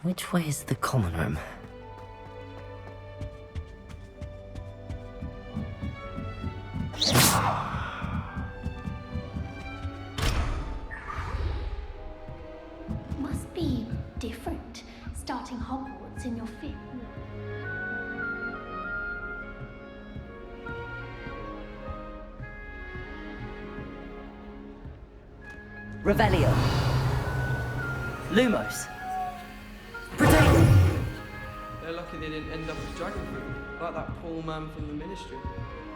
Which way is the common room? Must be different, starting Hogwarts in your fifth. Revelio. Lumos. Protect! They're lucky they didn't end up as dragon fruit, like that poor man from the ministry.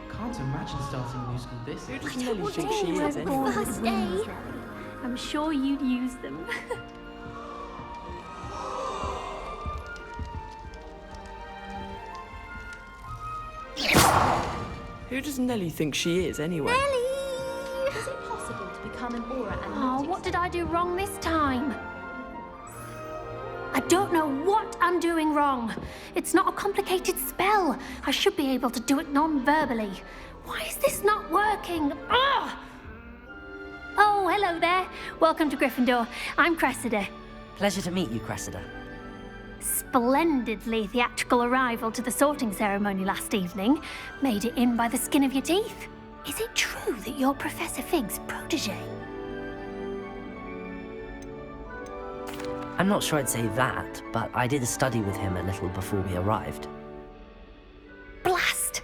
Can't imagine starting a new school this year. Who does Nelly think she is anyway? First day. I'm sure you'd use them. Who does Nelly think she is anyway? Is it possible to become an aura and Oh, what did I do wrong this time? I don't know what I'm doing wrong. It's not a complicated spell. I should be able to do it non-verbally. Why is this not working? Ugh! Oh, hello there. Welcome to Gryffindor. I'm Cressida. Pleasure to meet you, Cressida. Splendidly theatrical arrival to the sorting ceremony last evening. Made it in by the skin of your teeth. Is it true that you're Professor Fig's protege? I'm not sure I'd say that, but I did study with him a little before we arrived. Blast!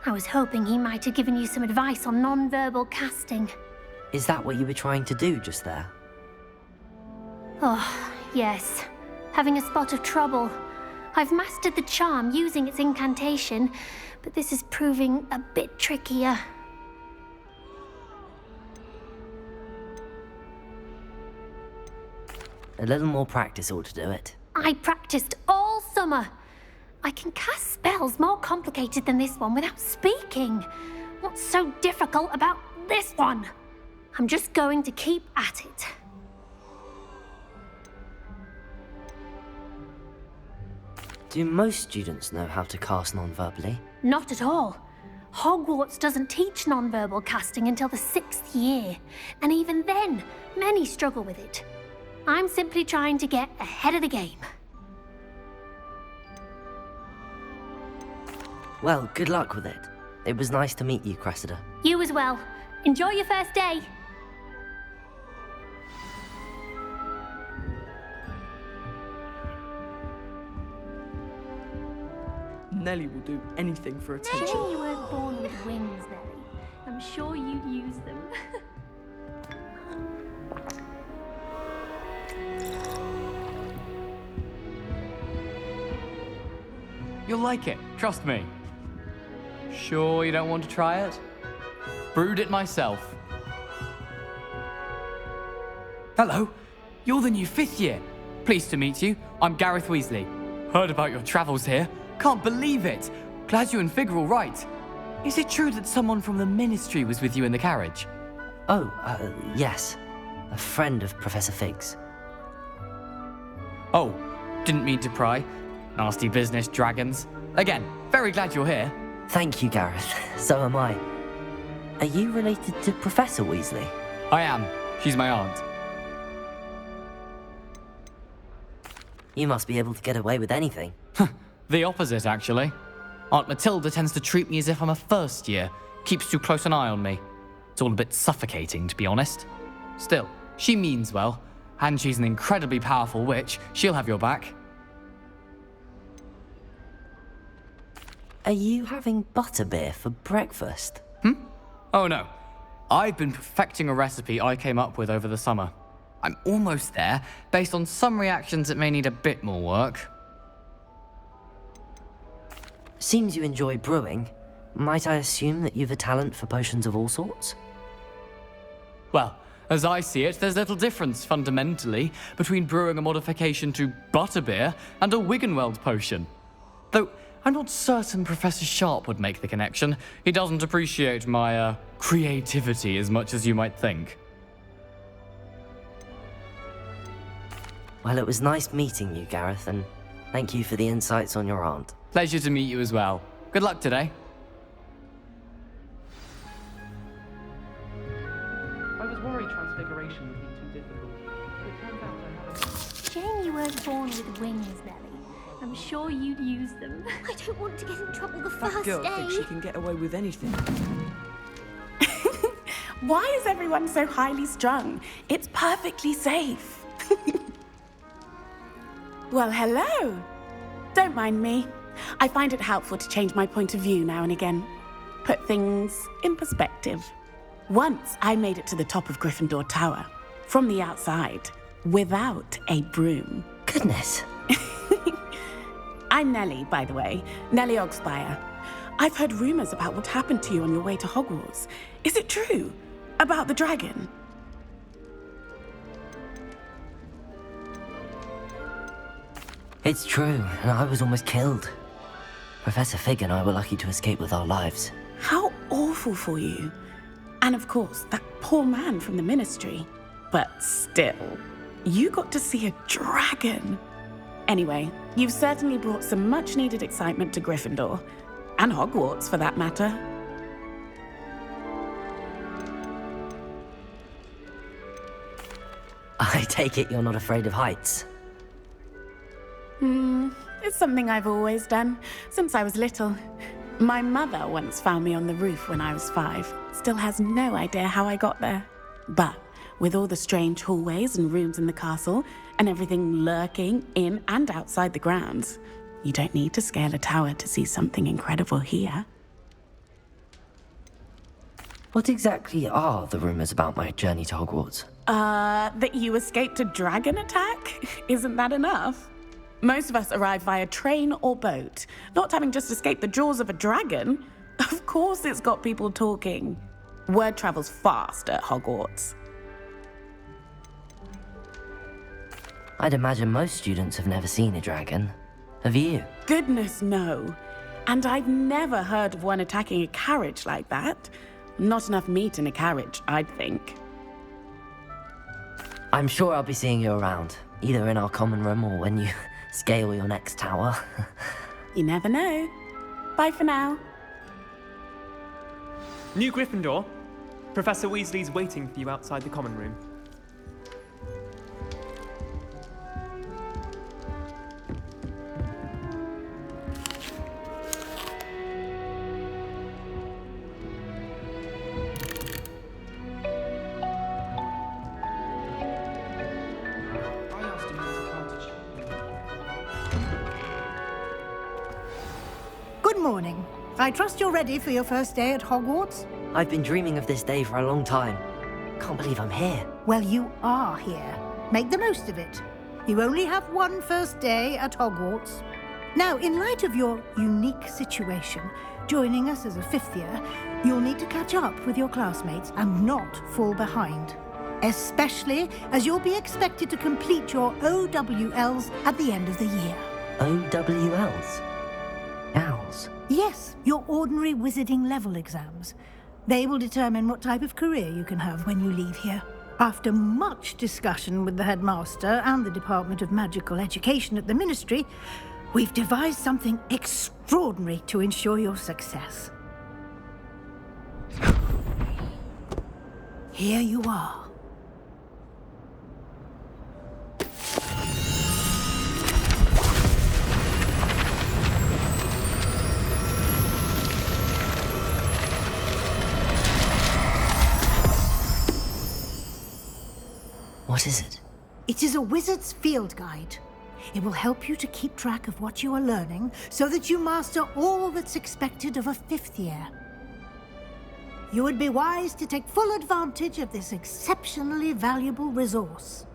I was hoping he might have given you some advice on non-verbal casting. Is that what you were trying to do just there? Oh, yes. Having a spot of trouble. I've mastered the charm using its incantation, but this is proving a bit trickier. A little more practice ought to do it. I practiced all summer. I can cast spells more complicated than this one without speaking. What's so difficult about this one? I'm just going to keep at it. Do most students know how to cast non-verbally? Not at all. Hogwarts doesn't teach non-verbal casting until the 6th year, and even then, many struggle with it. I'm simply trying to get ahead of the game. Well, good luck with it. It was nice to meet you, Cressida. You as well. Enjoy your first day. Nelly will do anything for attention. You weren't born with wings, Nelly. I'm sure you'd use them. You'll like it, trust me. Sure you don't want to try it? Brewed it myself. Hello, you're the new 5th year. Pleased to meet you. I'm Gareth Weasley. Heard about your travels here. Can't believe it. Glad you and Fig are all right. Is it true that someone from the Ministry was with you in the carriage? Oh, yes. A friend of Professor Fig's. Oh, didn't mean to pry. Nasty business, dragons. Again, very glad you're here. Thank you, Gareth. So am I. Are you related to Professor Weasley? I am. She's my aunt. You must be able to get away with anything. The opposite, actually. Aunt Matilda tends to treat me as if I'm a first year. Keeps too close an eye on me. It's all a bit suffocating, to be honest. Still, she means well. And she's an incredibly powerful witch. She'll have your back. Are you having butterbeer for breakfast? Oh no. I've been perfecting a recipe I came up with over the summer. I'm almost there. Based on some reactions, it may need a bit more work. Seems you enjoy brewing. Might I assume that you've a talent for potions of all sorts? Well, as I see it, there's little difference, fundamentally, between brewing a modification to butterbeer and a Wiggenweld potion. Though, I'm not certain Professor Sharp would make the connection. He doesn't appreciate my, creativity as much as you might think. Well, it was nice meeting you, Gareth, and thank you for the insights on your aunt. Pleasure to meet you as well. Good luck today. By was worried transfiguration would be too difficult, but it turns out I haven't. Shame you weren't born with wings, Nellie. I'm sure you'd use them. I don't want to get in trouble the That first girl day. thinks she can get away with anything. Why is everyone so highly strung? It's perfectly safe. Well, hello. Don't mind me. I find it helpful to change my point of view now and again. Put things in perspective. Once I made it to the top of Gryffindor Tower, from the outside, without a broom. Goodness. I'm Nellie, by the way. Nellie Ogspire. I've heard rumors about what happened to you on your way to Hogwarts. Is it true? About the dragon? It's true, and I was almost killed. Professor Fig and I were lucky to escape with our lives. How awful for you. And of course, that poor man from the Ministry. But still, you got to see a dragon. Anyway, you've certainly brought some much-needed excitement to Gryffindor. And Hogwarts, for that matter. I take it you're not afraid of heights. It's something I've always done, since I was little. My mother once found me on the roof when I was 5. Still has no idea how I got there. But with all the strange hallways and rooms in the castle, and everything lurking in and outside the grounds, you don't need to scale a tower to see something incredible here. What exactly are the rumors about my journey to Hogwarts? That you escaped a dragon attack? Isn't that enough? Most of us arrive via train or boat, not having just escaped the jaws of a dragon. Of course it's got people talking. Word travels fast at Hogwarts. I'd imagine most students have never seen a dragon. Have you? Goodness, no. And I've never heard of one attacking a carriage like that. Not enough meat in a carriage, I'd think. I'm sure I'll be seeing you around, either in our common room or when you scale your next tower. You never know. Bye for now. New Gryffindor. Professor Weasley's waiting for you outside the common room. I asked him not to come to Good morning. I trust you're ready for your first day at Hogwarts? I've been dreaming of this day for a long time. Can't believe I'm here. Well, you are here. Make the most of it. You only have one first day at Hogwarts. Now, in light of your unique situation, joining us as a 5th year, you'll need to catch up with your classmates and not fall behind. Especially as you'll be expected to complete your OWLs at the end of the year. OWLs? Owls? Yes, your ordinary wizarding level exams. They will determine what type of career you can have when you leave here. After much discussion with the headmaster and the Department of Magical Education at the Ministry, we've devised something extraordinary to ensure your success. Here you are. What is it? It is a wizard's field guide. It will help you to keep track of what you are learning so that you master all that's expected of a 5th year. You would be wise to take full advantage of this exceptionally valuable resource.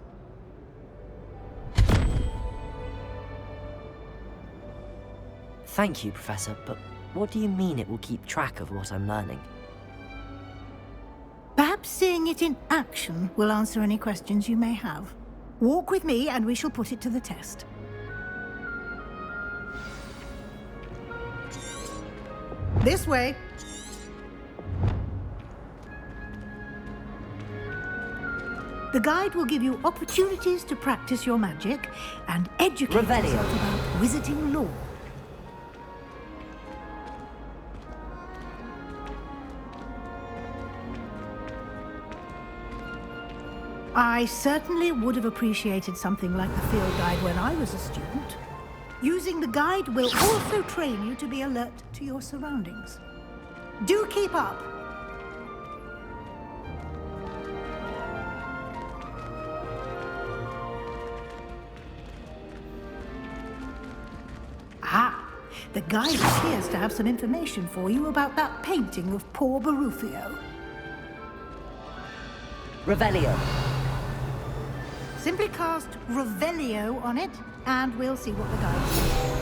Thank you, Professor, but what do you mean it will keep track of what I'm learning? Perhaps seeing it in action will answer any questions you may have. Walk with me and we shall put it to the test. This way. The guide will give you opportunities to practice your magic and educate Revelio. yourself about wizarding lore. I certainly would have appreciated something like the field guide when I was a student. Using the guide will also train you to be alert to your surroundings. Do keep up. Ah, the guide appears to have some information for you about that painting of poor Barufio. Revelio. Simply cast Revelio on it, and we'll see what the guide says.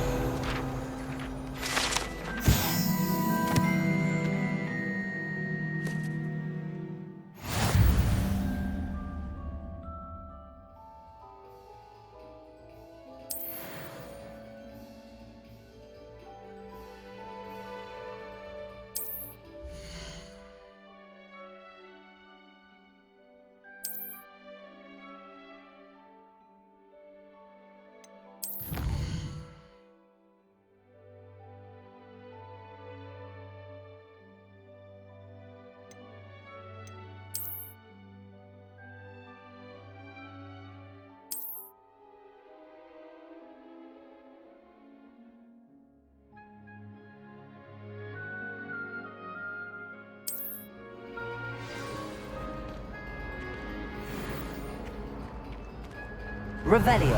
Revelio.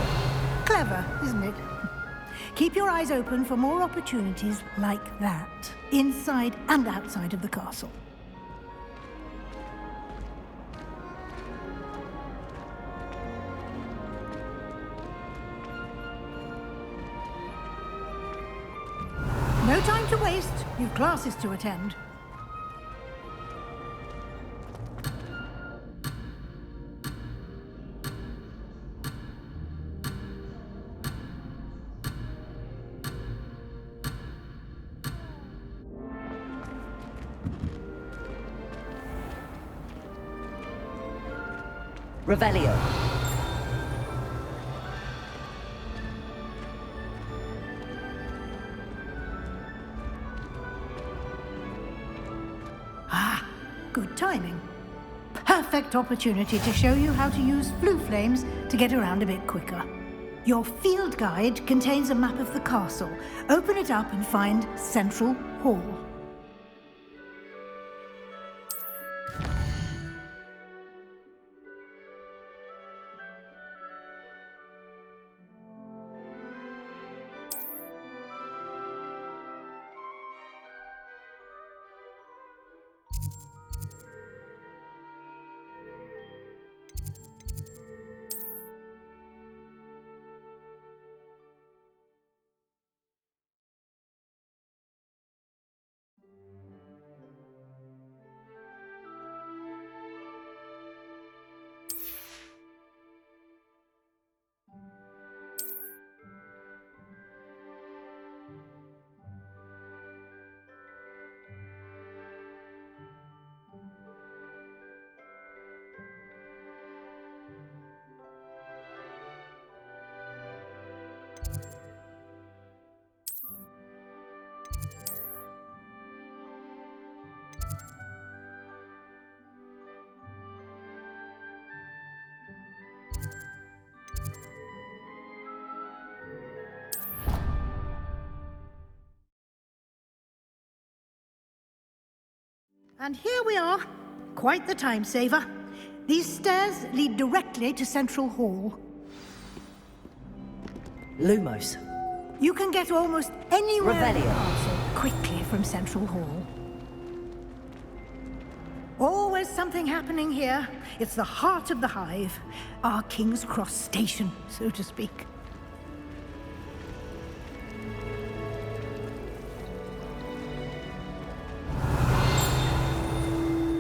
Clever, isn't it? Keep your eyes open for more opportunities like that, inside and outside of the castle. No time to waste. You've classes to attend. Revelio. Ah, good timing. Perfect opportunity to show you how to use flue flames to get around a bit quicker. Your field guide contains a map of the castle. Open it up and find Central Hall. And here we are. Quite the time saver. These stairs lead directly to Central Hall. Lumos. You can get almost anywhere in the Revelio. castle quickly from Central Hall. Always something happening here. It's the heart of the hive. Our King's Cross station, so to speak.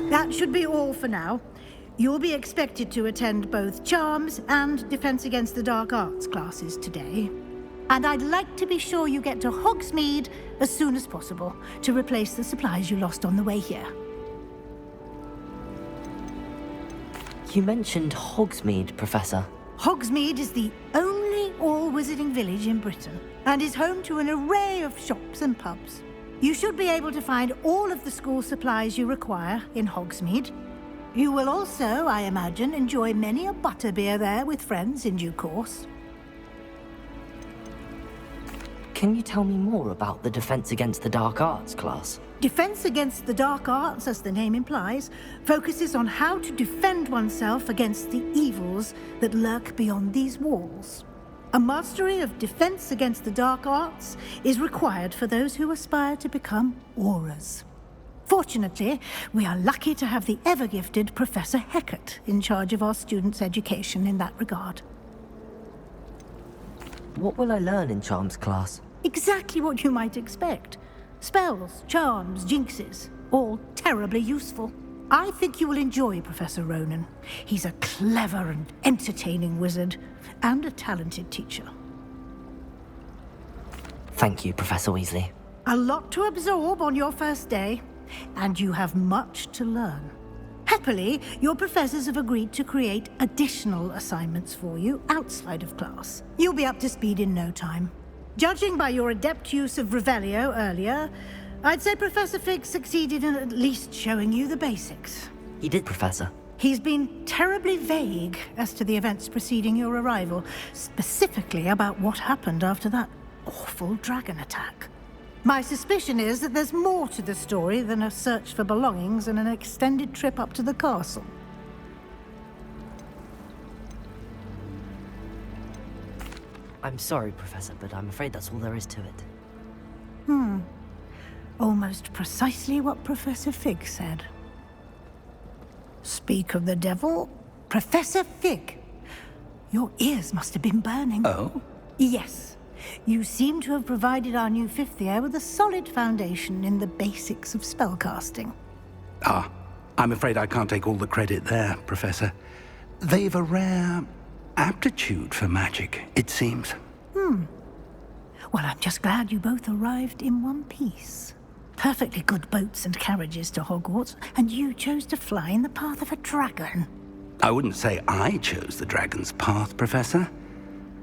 That should be all for now. You'll be expected to attend both Charms and Defense Against the Dark Arts classes today. And I'd like to be sure you get to Hogsmeade as soon as possible to replace the supplies you lost on the way here. You mentioned Hogsmeade, Professor. Hogsmeade is the only all-wizarding village in Britain and is home to an array of shops and pubs. You should be able to find all of the school supplies you require in Hogsmeade. You will also, I imagine, enjoy many a butterbeer there with friends in due course. Can you tell me more about the Defense Against the Dark Arts class? Defense Against the Dark Arts, as the name implies, focuses on how to defend oneself against the evils that lurk beyond these walls. A mastery of Defense Against the Dark Arts is required for those who aspire to become auras. Fortunately, we are lucky to have the ever-gifted Professor Hecat in charge of our students' education in that regard. What will I learn in Charms class? Exactly what you might expect. Spells, charms, jinxes, all terribly useful. I think you will enjoy Professor Ronan. He's a clever and entertaining wizard, and a talented teacher. Thank you, Professor Weasley. A lot to absorb on your first day, and you have much to learn. Happily, your professors have agreed to create additional assignments for you outside of class. You'll be up to speed in no time. Judging by your adept use of Revelio earlier, I'd say Professor Fig succeeded in at least showing you the basics. He did, Professor. He's been terribly vague as to the events preceding your arrival, specifically about what happened after that awful dragon attack. My suspicion is that there's more to the story than a search for belongings and an extended trip up to the castle. I'm sorry, Professor, but I'm afraid that's all there is to it. Almost precisely what Professor Fig said. Speak of the devil, Professor Fig. Your ears must have been burning. Oh? Yes. You seem to have provided our new fifth year with a solid foundation in the basics of spellcasting. Ah, I'm afraid I can't take all the credit there, Professor. They've a rare aptitude for magic, it seems. Well, I'm just glad you both arrived in one piece. Perfectly good boats and carriages to Hogwarts, and you chose to fly in the path of a dragon. I wouldn't say I chose the dragon's path, Professor.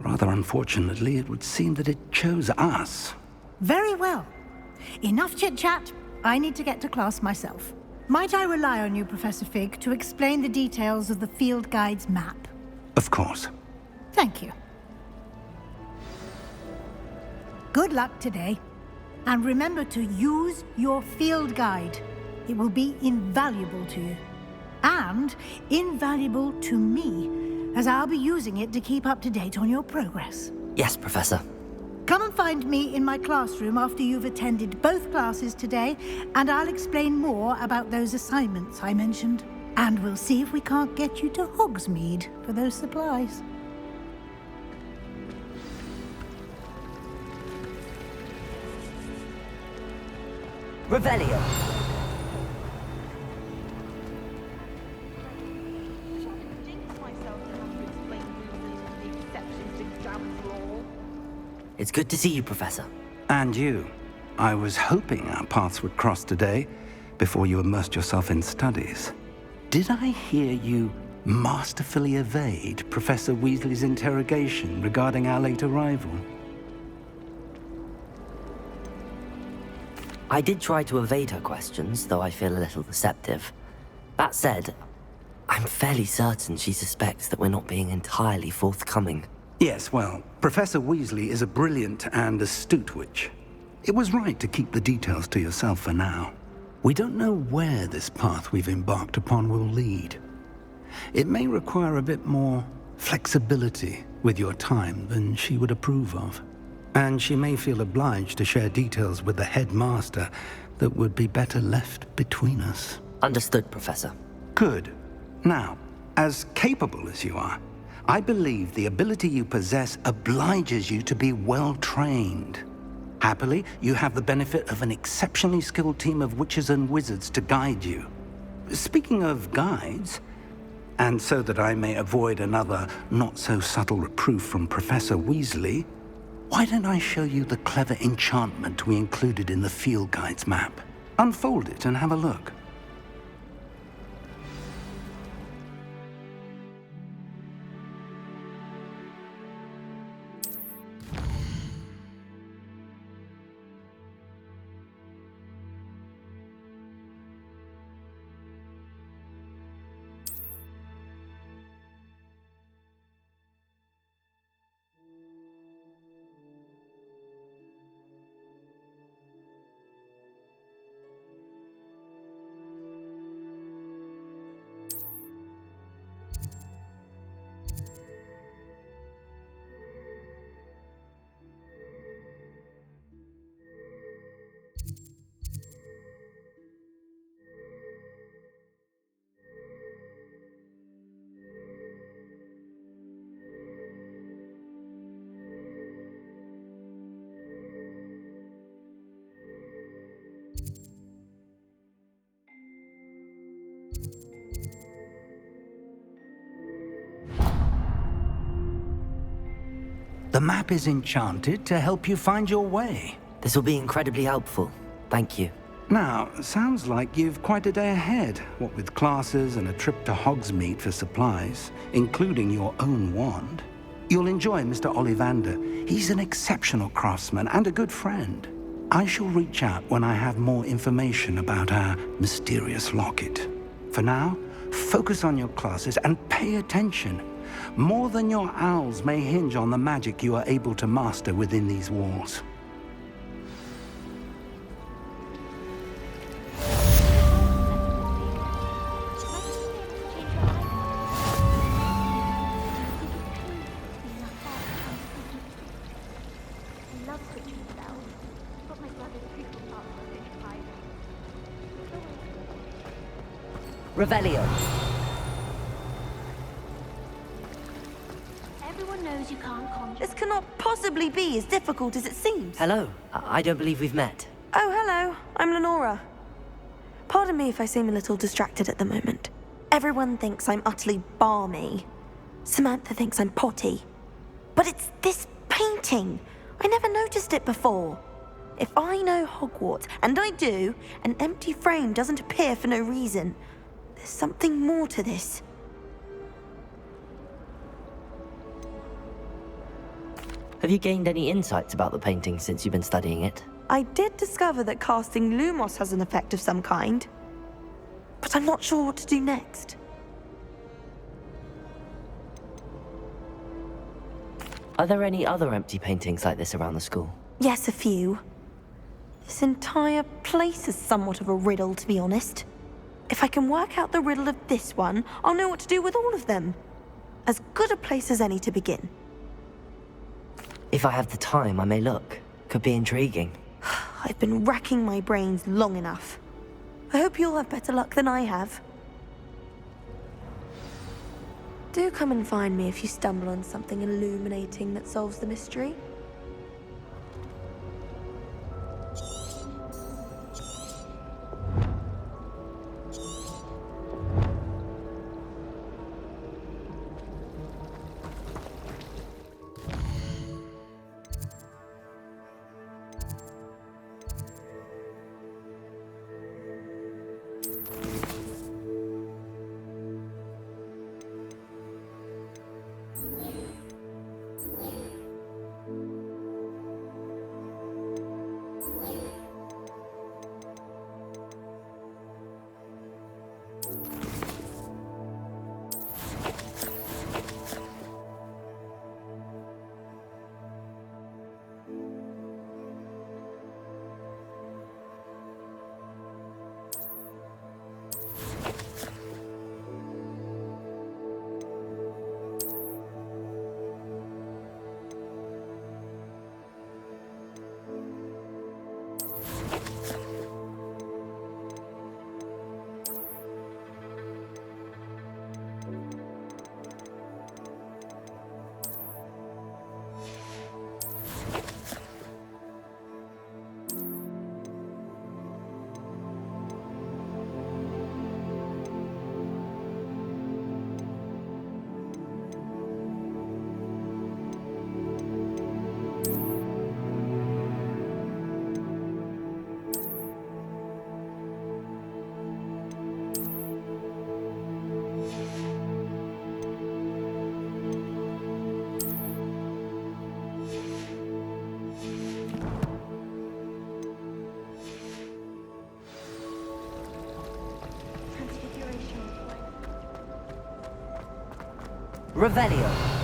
Rather unfortunately, it would seem that it chose us. Very well. Enough chit-chat. I need to get to class myself. Might I rely on you, Professor Fig, to explain the details of the field guide's map? Of course. Thank you. Good luck today. And remember to use your field guide. It will be invaluable to you. And invaluable to me, as I'll be using it to keep up to date on your progress. Yes, Professor. Come and find me in my classroom after you've attended both classes today, and I'll explain more about those assignments I mentioned. And we'll see if we can't get you to Hogsmeade for those supplies. Revelio! It's good to see you, Professor. And you. I was hoping our paths would cross today, before you immersed yourself in studies. Did I hear you masterfully evade Professor Weasley's interrogation regarding our late arrival? I did try to evade her questions, though I feel a little deceptive. That said, I'm fairly certain she suspects that we're not being entirely forthcoming. Yes, well, Professor Weasley is a brilliant and astute witch. It was right to keep the details to yourself for now. We don't know where this path we've embarked upon will lead. It may require a bit more flexibility with your time than she would approve of. And she may feel obliged to share details with the headmaster that would be better left between us. Understood, Professor. Good. Now, as capable as you are, I believe the ability you possess obliges you to be well-trained. Happily, you have the benefit of an exceptionally skilled team of witches and wizards to guide you. Speaking of guides, and so that I may avoid another not-so-subtle reproof from Professor Weasley, why don't I show you the clever enchantment we included in the field guide's map? Unfold it and have a look. The map is enchanted to help you find your way. This will be incredibly helpful. Thank you. Now, sounds like you've quite a day ahead, what with classes and a trip to Hogsmeade for supplies, including your own wand. You'll enjoy Mr. Ollivander. He's an exceptional craftsman and a good friend. I shall reach out when I have more information about our mysterious locket. For now, focus on your classes and pay attention. More than your owls may hinge on the magic you are able to master within these walls. Revelio. Everyone knows you can't conjure. This cannot possibly be as difficult as it seems. Hello. I don't believe we've met. Oh, hello. I'm Lenora. Pardon me if I seem a little distracted at the moment. Everyone thinks I'm utterly balmy. Samantha thinks I'm potty. But it's this painting. I never noticed it before. If I know Hogwarts, and I do, an empty frame doesn't appear for no reason. There's something more to this. Have you gained any insights about the painting since you've been studying it? I did discover that casting Lumos has an effect of some kind, but I'm not sure what to do next. Are there any other empty paintings like this around the school? Yes, a few. This entire place is somewhat of a riddle, to be honest. If I can work out the riddle of this one, I'll know what to do with all of them. As good a place as any to begin. If I have the time, I may look. Could be intriguing. I've been racking my brains long enough. I hope you'll have better luck than I have. Do come and find me if you stumble on something illuminating that solves the mystery. Revelio.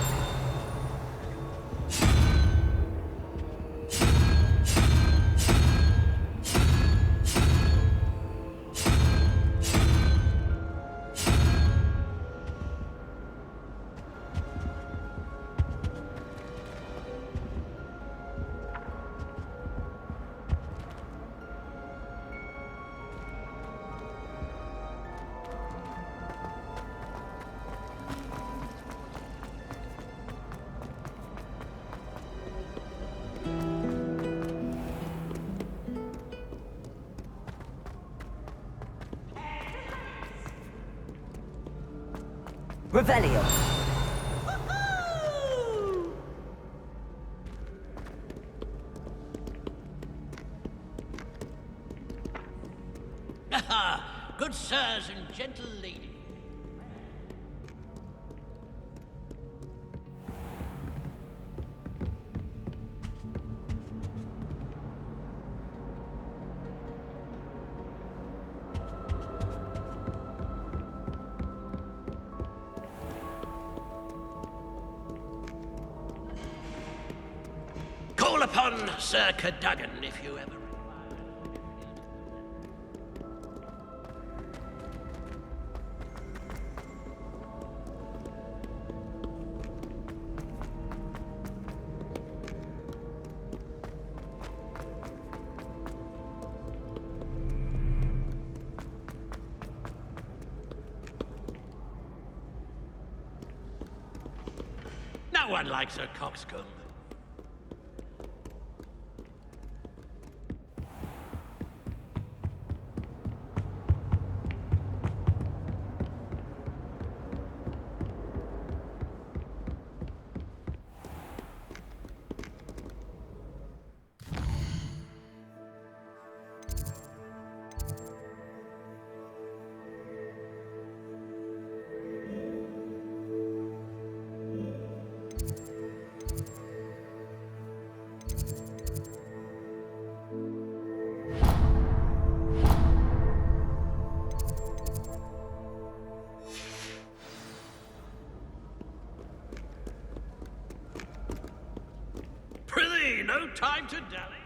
Revelio. upon Sir Cadogan if you ever... No one likes a coxcomb. Prithee, no time to dally.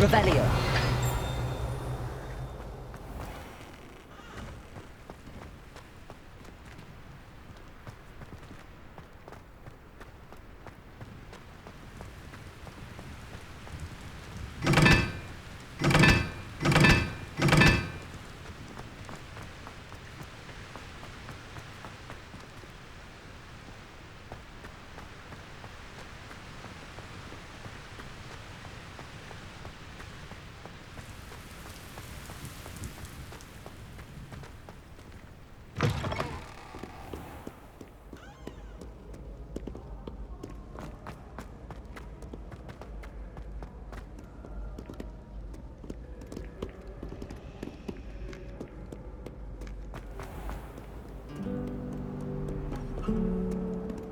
Revelio.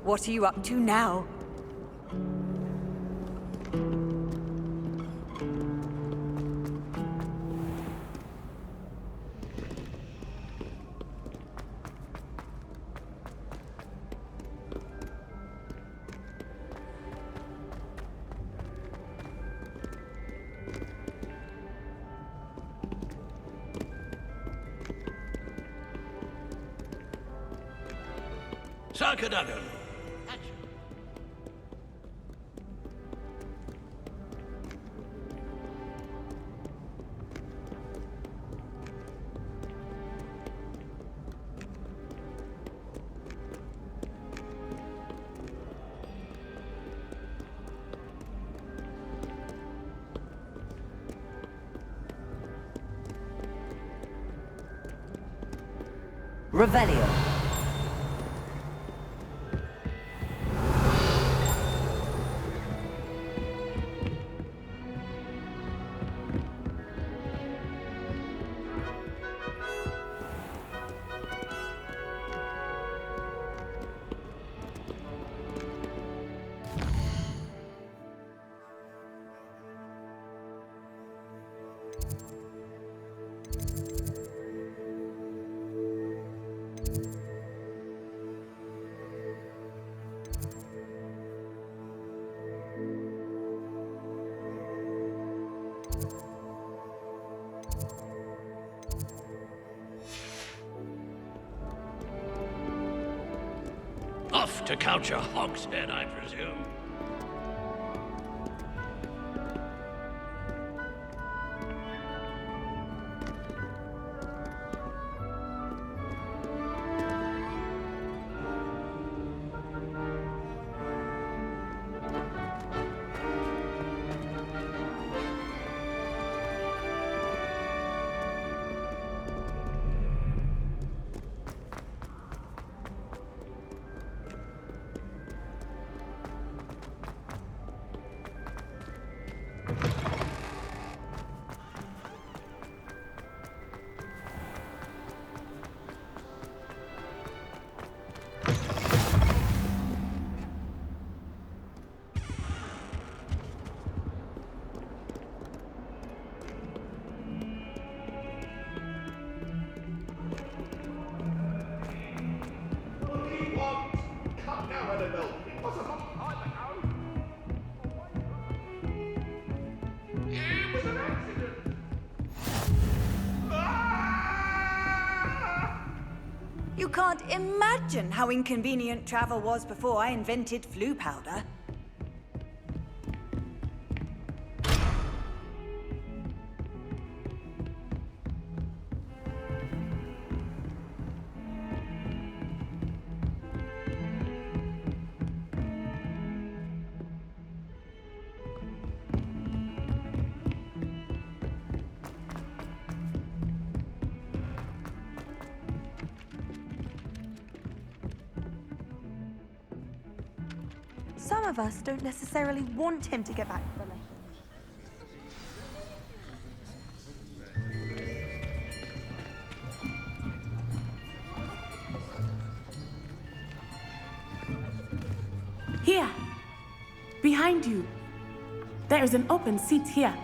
What are you up to now? Sir Cadogan. Revelio. Off to count your hogshead, I presume. can't imagine how inconvenient travel was before I invented flu powder. Some of us don't necessarily want him to get back to the lake. Here! Behind you. There is an open seat here.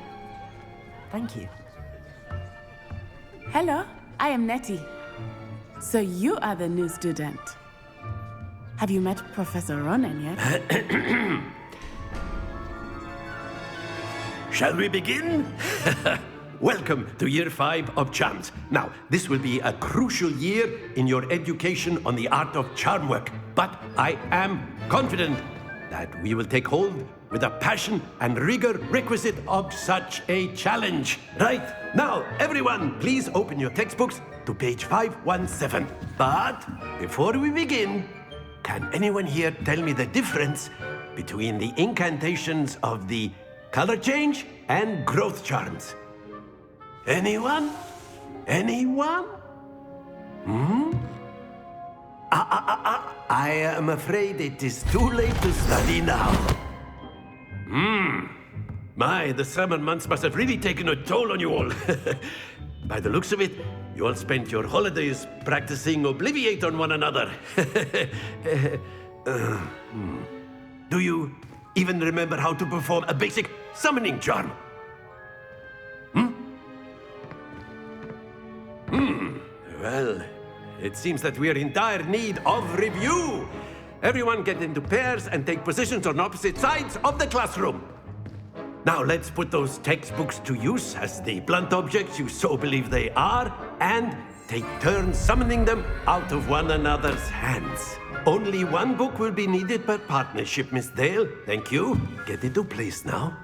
Thank you. Hello, I am Nettie. So you are the new student. Have you met Professor Ronan yet? Shall we begin? Welcome to Year 5 of Charms. Now, this will be a crucial year in your education on the art of charm work. But I am confident that we will take hold with the passion and rigor requisite of such a challenge. Right, now, everyone, please open your textbooks to page 517. But before we begin, can anyone here tell me the difference between the incantations of the color change and growth charms? Anyone? Anyone? I am afraid it is too late to study now. My, the summer months must have really taken a toll on you all. By the looks of it, you all spent your holidays practicing Obliviate on one another. Do you even remember how to perform a basic summoning charm? Well, it seems that we are in dire need of review. Everyone get into pairs and take positions on opposite sides of the classroom. Now let's put those textbooks to use as the blunt objects you so believe they are, and take turns summoning them out of one another's hands. Only one book will be needed per partnership, Miss Dale. Thank you. Get into place now.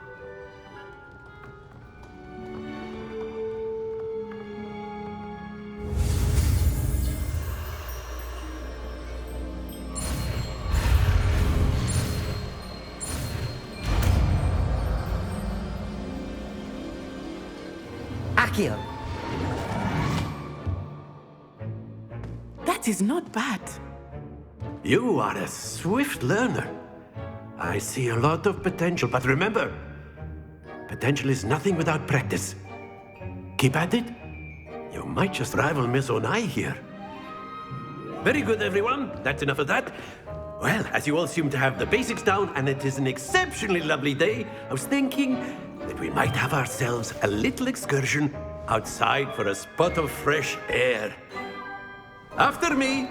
Accio! That is not bad. You are a swift learner. I see a lot of potential, but remember, potential is nothing without practice. Keep at it. You might just rival Miss Onai here. Very good, everyone. That's enough of that. Well, as you all seem to have the basics down, and it is an exceptionally lovely day, I was thinking that we might have ourselves a little excursion outside for a spot of fresh air. After me.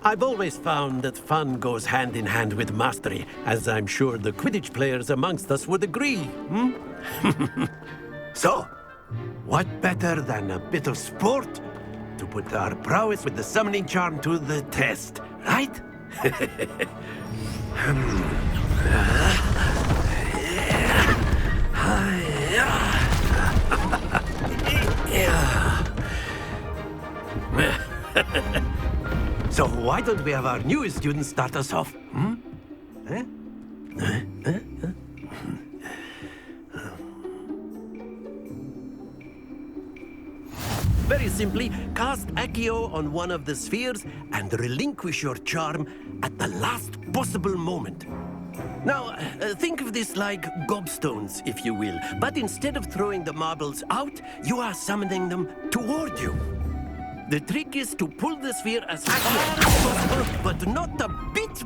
I've always found that fun goes hand in hand with mastery, as I'm sure the Quidditch players amongst us would agree. So, what better than a bit of sport to put our prowess with the summoning charm to the test, right? So why don't we have our newest student start us off? Very simply, cast Accio on one of the spheres and relinquish your charm at the last possible moment. Now, think of this like gobstones, if you will, but instead of throwing the marbles out, you are summoning them toward you. The trick is to pull the sphere as far as possible, but not a bit.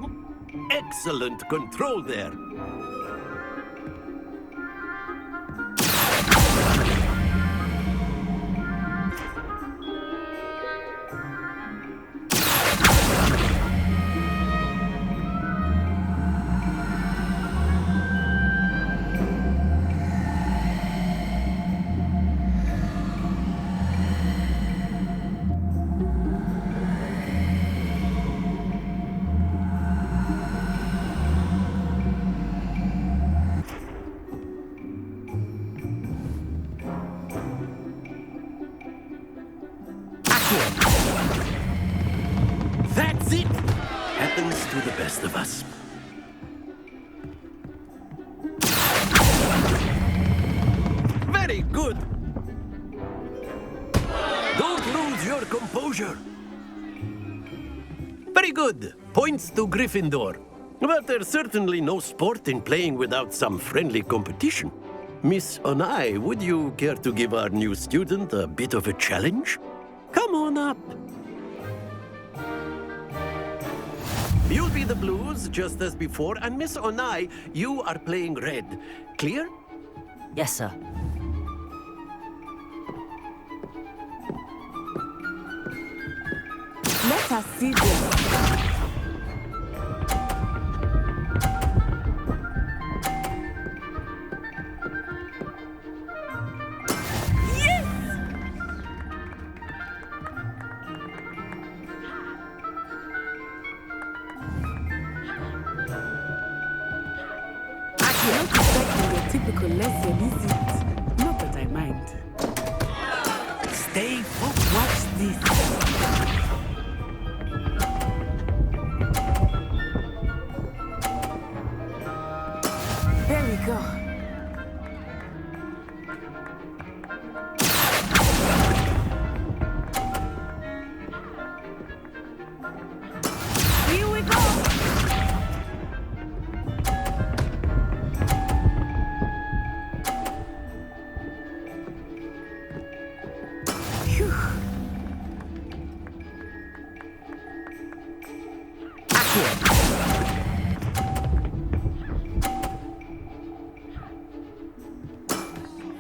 Excellent control there. the best of us. Very good! Don't lose your composure. Very good. Points to Gryffindor. But there's certainly no sport in playing without some friendly competition. Miss Onai, would you care to give our new student a bit of a challenge? Come on up. You'll be the blues, just as before, and Miss Onai, you are playing red. Clear? Yes, sir. Let us see this. Not exactly your typical lesson, is it? Not that I mind. Stay focused. Watch this. There we go. Here we go.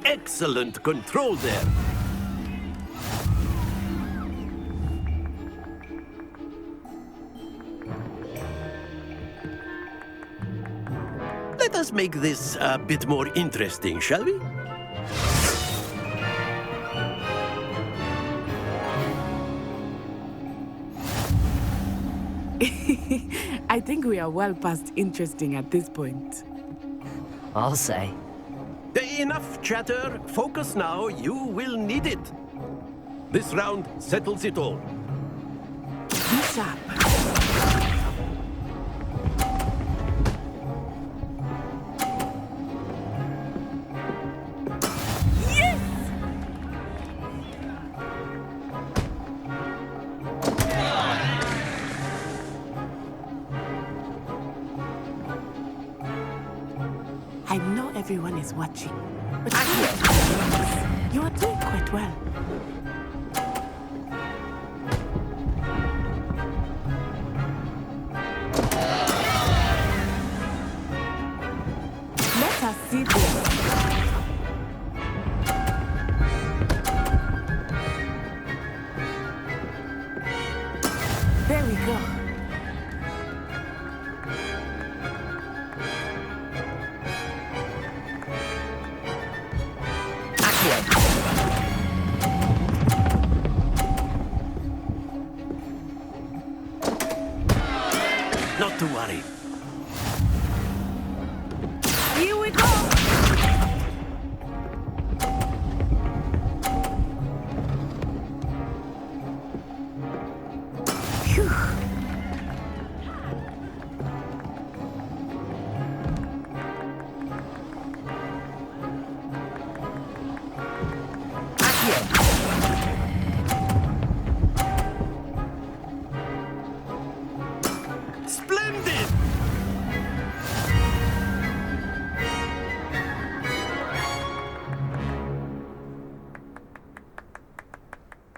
Excellent control there. Let us make this a bit more interesting, shall we? I think we are well past interesting at this point. I'll say. Enough chatter. Focus now. You will need it. This round settles it all. Be sharp. Yes! I know everyone is watching, but you are doing quite well. Let us see this. There we go. Not to worry. Here we go. Phew. Splendid!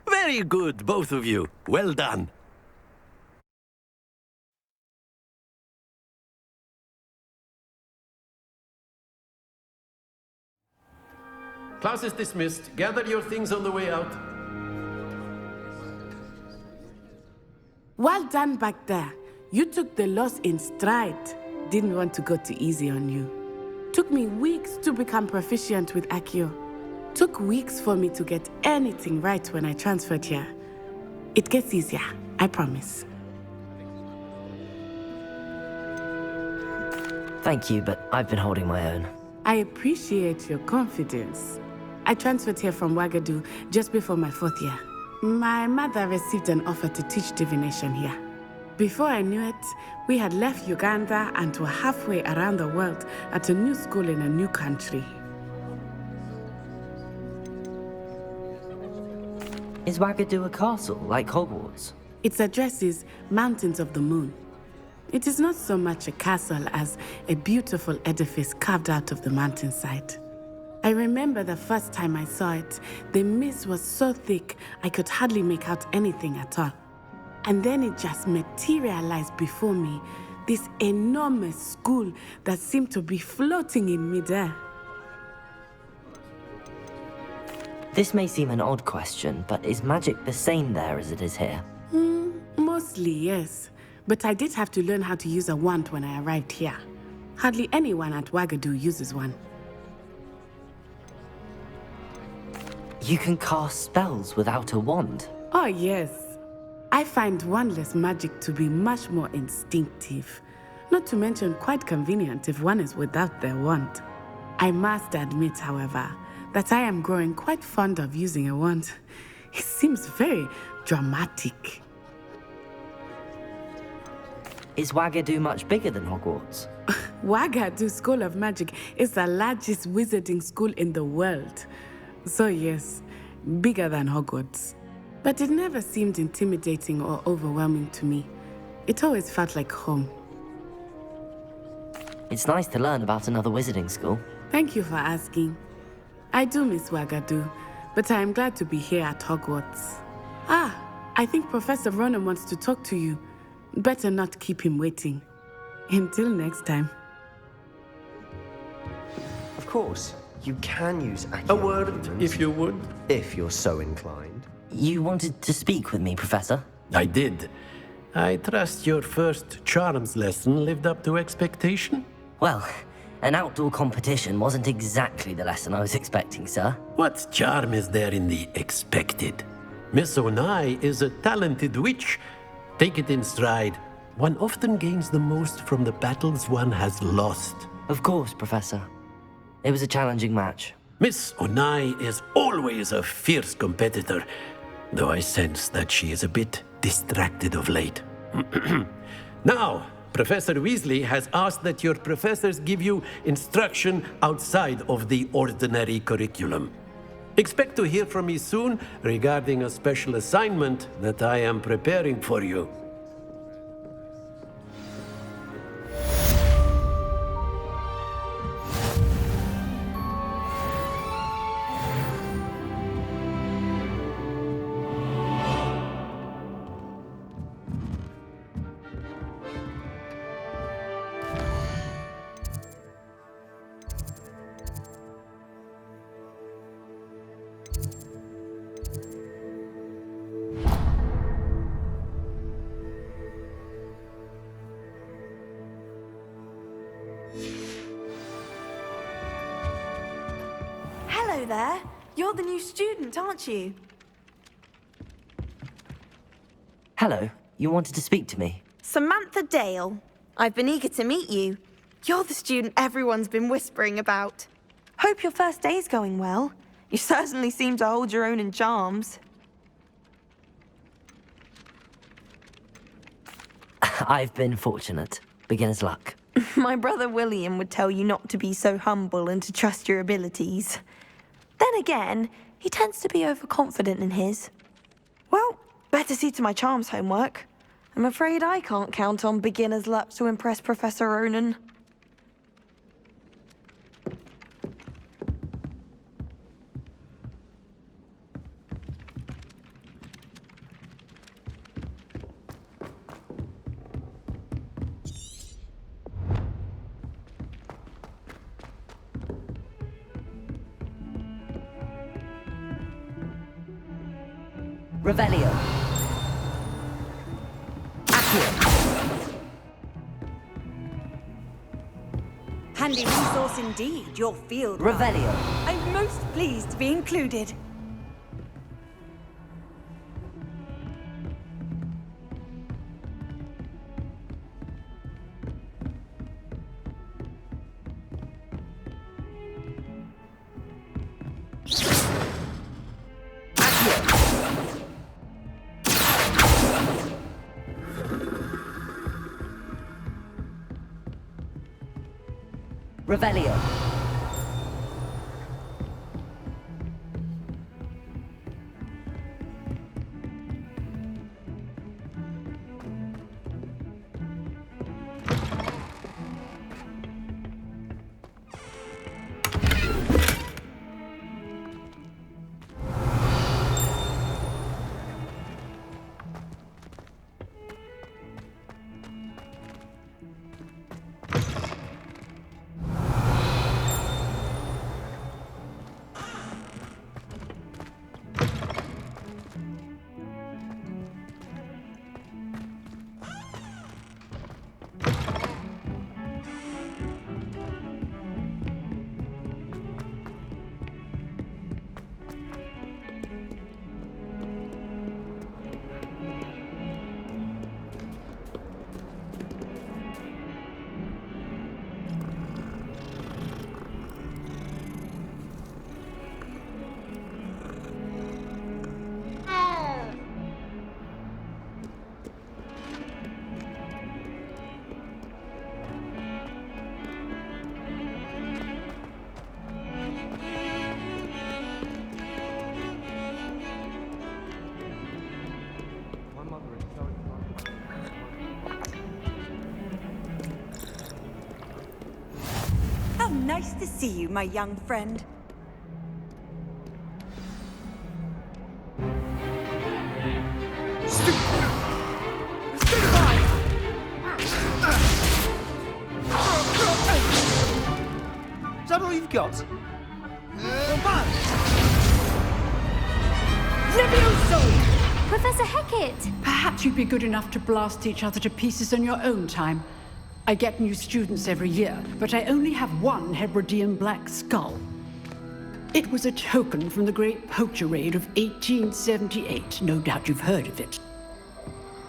Very good, both of you. Well done. Class is dismissed. Gather your things on the way out. Well done back there. You took the loss in stride. Didn't want to go too easy on you. Took me weeks to become proficient with Accio. Took weeks for me to get anything right when I transferred here. It gets easier, I promise. Thank you, but I've been holding my own. I appreciate your confidence. I transferred here from Wagadu just before my 4th year. My mother received an offer to teach divination here. Before I knew it, we had left Uganda and were halfway around the world at a new school in a new country. Is Wagadu a castle, like Hogwarts? Its address is Mountains of the Moon. It is not so much a castle as a beautiful edifice carved out of the mountainside. I remember the first time I saw it, the mist was so thick I could hardly make out anything at all. And then it just materialized before me, this enormous school that seemed to be floating in midair. This may seem an odd question, but is magic the same there as it is here? Mostly, yes. But I did have to learn how to use a wand when I arrived here. Hardly anyone at Wagadu uses one. You can cast spells without a wand? Oh, yes. I find wandless magic to be much more instinctive. Not to mention quite convenient if one is without their wand. I must admit, however, that I am growing quite fond of using a wand. It seems very dramatic. Is Wagadu much bigger than Hogwarts? Wagadu School of Magic is the largest wizarding school in the world. So yes, bigger than Hogwarts. But it never seemed intimidating or overwhelming to me. It always felt like home. It's nice to learn about another wizarding school. Thank you for asking. I do miss Wagadu, but I am glad to be here at Hogwarts. I think Professor Ronan wants to talk to you. Better not keep him waiting. Until next time. Of course, you can use A word, if you would. if you're so inclined. You wanted to speak with me, Professor? I did. I trust your first charms lesson lived up to expectation? Well, an outdoor competition wasn't exactly the lesson I was expecting, sir. What charm is there in the expected? Miss Onai is a talented witch. Take it in stride. One often gains the most from the battles one has lost. Of course, Professor. It was a challenging match. Miss Onai is always a fierce competitor, though I sense that she is a bit distracted of late. Now, Professor Weasley has asked that your professors give you instruction outside of the ordinary curriculum. Expect to hear from me soon regarding a special assignment that I am preparing for you. Hello there. You're the new student, aren't you? Hello, you wanted to speak to me? Samantha Dale. I've been eager to meet you. You're the student everyone's been whispering about. Hope your first day's going well. You certainly seem to hold your own in charms. I've been fortunate. Beginner's luck. My brother William would tell you not to be so humble and to trust your abilities. Then again, he tends to be overconfident in his. Well, better see to my charms homework. I'm afraid I can't count on beginner's luck to impress Professor Ronan. Revelio. Handy resource indeed, your field. Revelio. I'm most pleased to be included. Revelio. How nice to see you, my young friend. Is that all you've got? Levioso! Professor Hecat! Perhaps you'd be good enough to blast each other to pieces on your own time. I get new students every year, but I only have one Hebridean black skull. It was a token from the Great Poacher Raid of 1878. No doubt you've heard of it.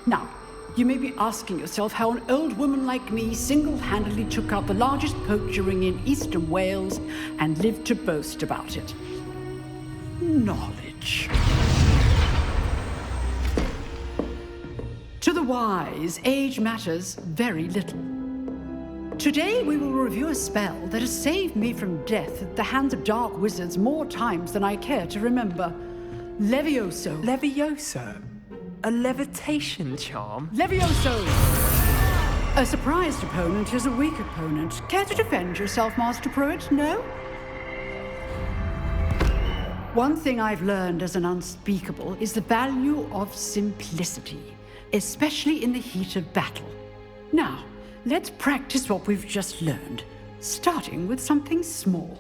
Now, you may be asking yourself how an old woman like me single-handedly took out the largest poacher ring in eastern Wales and lived to boast about it. Knowledge. To the wise, age matters very little. Today we will review a spell that has saved me from death at the hands of dark wizards more times than I care to remember. Levioso. Levioso? A levitation charm? Levioso! A surprised opponent is a weak opponent. Care to defend yourself, Master Pruitt? No? One thing I've learned as an unspeakable is the value of simplicity, especially in the heat of battle. Now, let's practice what we've just learned, starting with something small.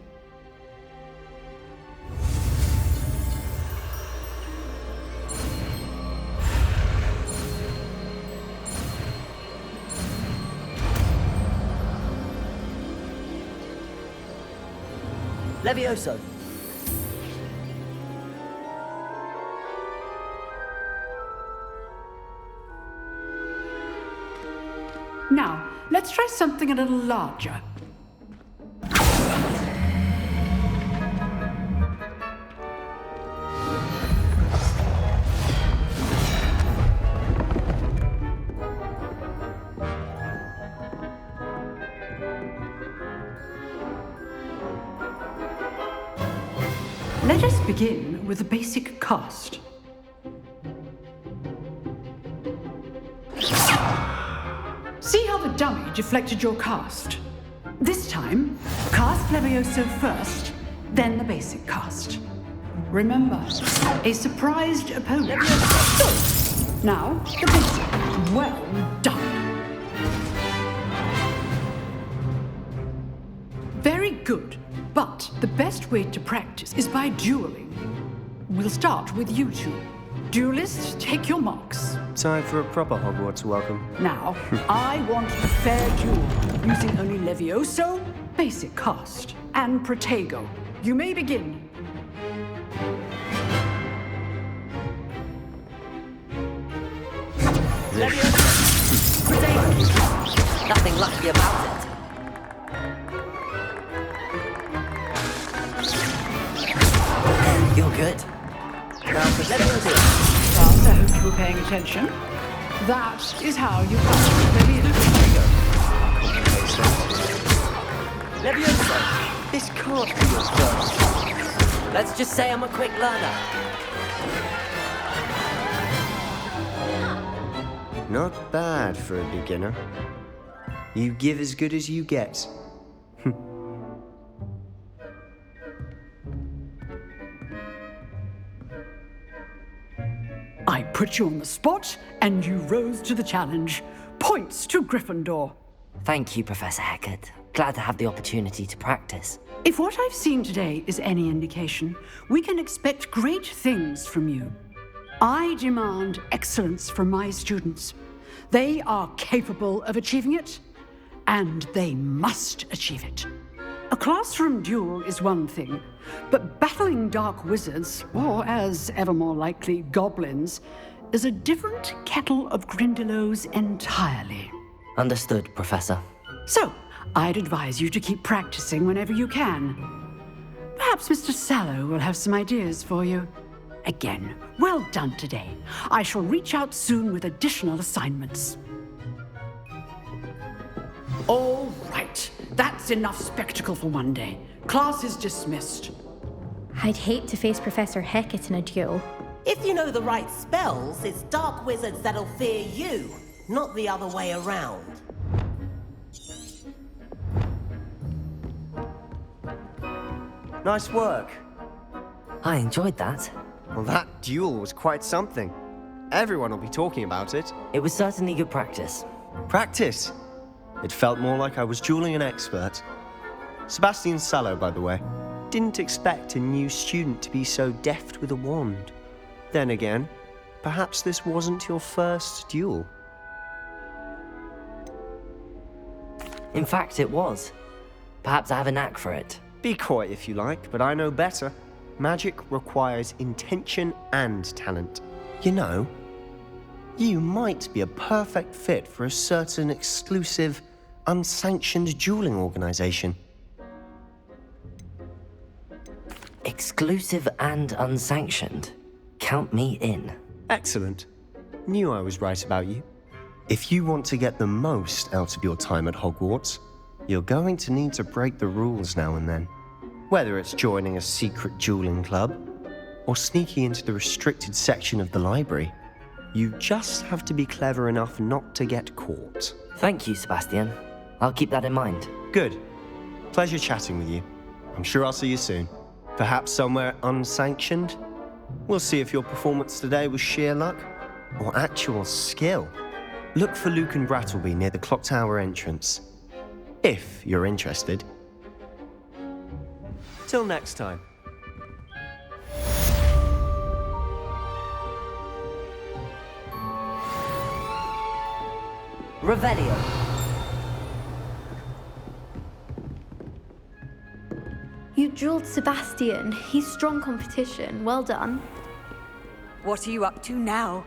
Levioso. Now, let's try something a little larger. Let us begin with the basic cast. See how the dummy deflected your cast? This time, cast Levioso first, then the basic cast. Remember, a surprised opponent. Good. Now, the basic. Well done. Very good. But the best way to practice is by dueling. We'll start with you two. Duelists, take your marks. Time for a proper Hogwarts welcome. Now, I want a fair duel, using only Levioso, basic cast, and Protego. You may begin. Levioso! Protego! Nothing lucky about it. You're good. Now for Levioso. Well, I hope you were paying attention. That is how you cast Levioso. Levioso! must be your first. Let's just say I'm a quick learner. Not bad for a beginner. You give as good as you get. I put you on the spot, and you rose to the challenge. Points to Gryffindor. Thank you, Professor Hecat. Glad to have the opportunity to practice. If what I've seen today is any indication, we can expect great things from you. I demand excellence from my students. They are capable of achieving it, and they must achieve it. A classroom duel is one thing, but battling dark wizards, or as ever more likely, goblins, is a different kettle of Grindylows entirely. Understood, Professor. So, I'd advise you to keep practicing whenever you can. Perhaps Mr. Sallow will have some ideas for you. Again, well done today. I shall reach out soon with additional assignments. All right, that's enough spectacle for one day. Class is dismissed. I'd hate to face Professor Hecat in a duel. If you know the right spells, it's dark wizards that'll fear you, not the other way around. Nice work. I enjoyed that. Well, that duel was quite something. Everyone will be talking about it. It was certainly good practice. Practice? It felt more like I was dueling an expert. Sebastian Sallow, by the way. Didn't expect a new student to be so deft with a wand. Then again, perhaps this wasn't your first duel. In fact, it was. Perhaps I have a knack for it. Be coy if you like, but I know better. Magic requires intention and talent. You know, you might be a perfect fit for a certain exclusive, unsanctioned dueling organization. Exclusive and unsanctioned? Count me in. Excellent. Knew I was right about you. If you want to get the most out of your time at Hogwarts, you're going to need to break the rules now and then. Whether it's joining a secret dueling club, or sneaking into the restricted section of the library, you just have to be clever enough not to get caught. Thank you, Sebastian. I'll keep that in mind. Good. Pleasure chatting with you. I'm sure I'll see you soon. Perhaps somewhere unsanctioned? We'll see if your performance today was sheer luck or actual skill. Look for Luke and Brattleby near the clock tower entrance, if you're interested. Till next time. Revelio. You dueled Sebastian. He's strong competition. Well done. What are you up to now?